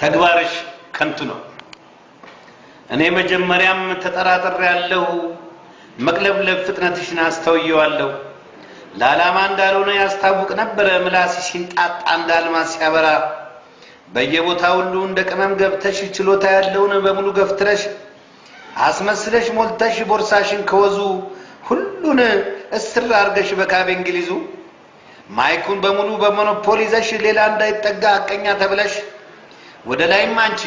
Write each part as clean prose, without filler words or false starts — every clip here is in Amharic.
ተግባርሽ ከንቱ ነው እኔ መጀመሪያም ተጠራጥሬ ያለው መቅለብለብ ፍጥነትሽን አስተውየዋለሁ ላላማ እንዳልሆነ ያስታውቅ ነበር ምላስሽን ጣጣ እንዳልማስ ያበራ በየቦታው ሁሉ እንደ ቅመም ገብተሽ ችሎታ ያለውን በሙሉ ገፍትረሽ አስመስለሽ ሞልተሽ ቦርሳሽን ከወዙ ሁሉን እስር አርገሽ በካቤ እንግሊዙ ማይኩን በሙሉ በሞኖፖሊ ይዘሽ ሌላ እንዳይጠጋ አቀኛ ተብለሽ ወደ ላይም አንቺ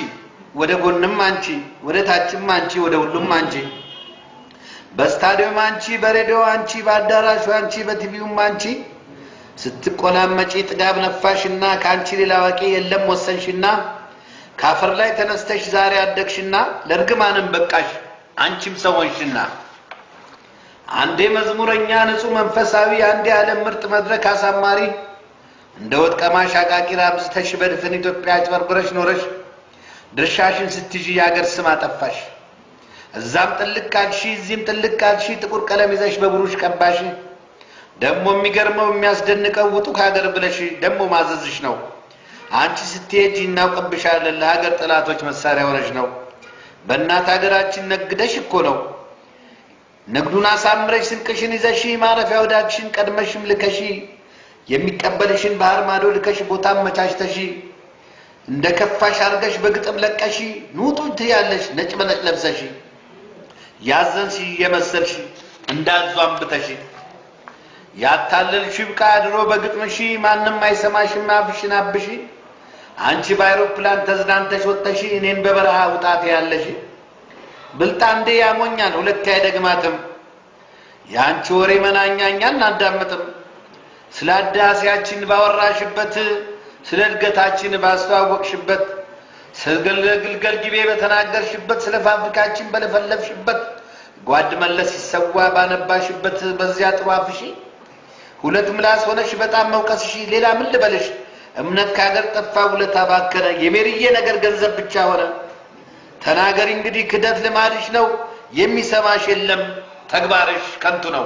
ወደ ጎንም አንቺ ወደ ታችም አንቺ ወደ ሁሉም አንቺ በስታዲየም አንቺ በሬዲዮ አንቺ በአዳራሹ አንቺ በቲቪውም አንቺ ስትቆላመጪ ጥጋብ ነፋሽና ካንቺ ሌላ ዋቂ የለም ወሰንሽና ካፈር ላይ ተነስተሽ ዛሬ አደግሽና ለርግማንም በቃሽ አንቺም ሰውንሽና አንዴ መዝሙረኛ ንጹህ መንፈሳዊ አንዴ ዓለም ምርጥ መድረክ አሳማሪ እንደ ወጥቀማሽ አቃቂራ አብዝተሽ በድፍን ኢትዮጵያ አጭበርብረሽ ኖረሽ ድርሻሽን ስትይዢ ያገር ስም አጠፋሽ እዛም ጥልቅ ካልሽ እዚህም ጥልቅ ካልሽ ጥቁር ቀለም ይዘሽ በብሩሽ ቀባሽ ደሞ የሚገርመው የሚያስደንቀው ውጡ ከሀገር ብለሽ ደሞ ማዘዝሽ ነው አንቺ ስትሄጂ እናውቅብሻለን ለሀገር ጥላቶች መሳሪያ ሆነሽ ነው በእናት ሀገራችን ነግደሽ እኮ ነው ንግዱን አሳምረሽ ስንቅሽን ይዘሽ ማረፊያ ወዳጅሽን ቀድመሽም ልከሽ የሚቀበልሽን ባህር ማዶ ልከሽ ቦታም መቻችተሽ እንደ ከፋሽ አርገሽ በግጥም ለቀሽ ኑጡ ትያለሽ ነጭ በነጭ ለብሰሽ ያዘንሽ የመሰልሽ እንዳዟም ብተሽ ያታለልሽ ይብቃ ድሮ በግጥምሽ ማንንም አይሰማሽም አፍሽን አብሽ አንቺ በአይሮፕላን ተዝናንተሽ ወጥተሽ እኔን በበረሃ ውጣት ያለሽ ብልጣ እንዴ ያሞኛል ሁለት አይደግማትም ያንቺ ወሬ መናኛኛን አዳምጥም ስለ አዳሲያችን ባወራሽበት ስለ እድገታችን ባስተዋወቅሽበት ስለግልገል ጊቤ በተናገርሽበት ስለ ፋብሪካችን በለፈለፍሽበት ጓድ መለስ ሲሰዋ ባነባሽበት በዚያ ጥዋፍሽ ሁለት ምላስ ሆነሽ በጣም መውቀስሽ ሌላ ምን ልበልሽ እምነት ካገር ጠፋ ውለታ ባከነ የሜሪዬ ነገር ገንዘብ ብቻ ሆነ ተናገሪ እንግዲህ ክደት ልማድሽ ነው የሚሰማሽ የለም ተግባርሽ ከንቱ ነው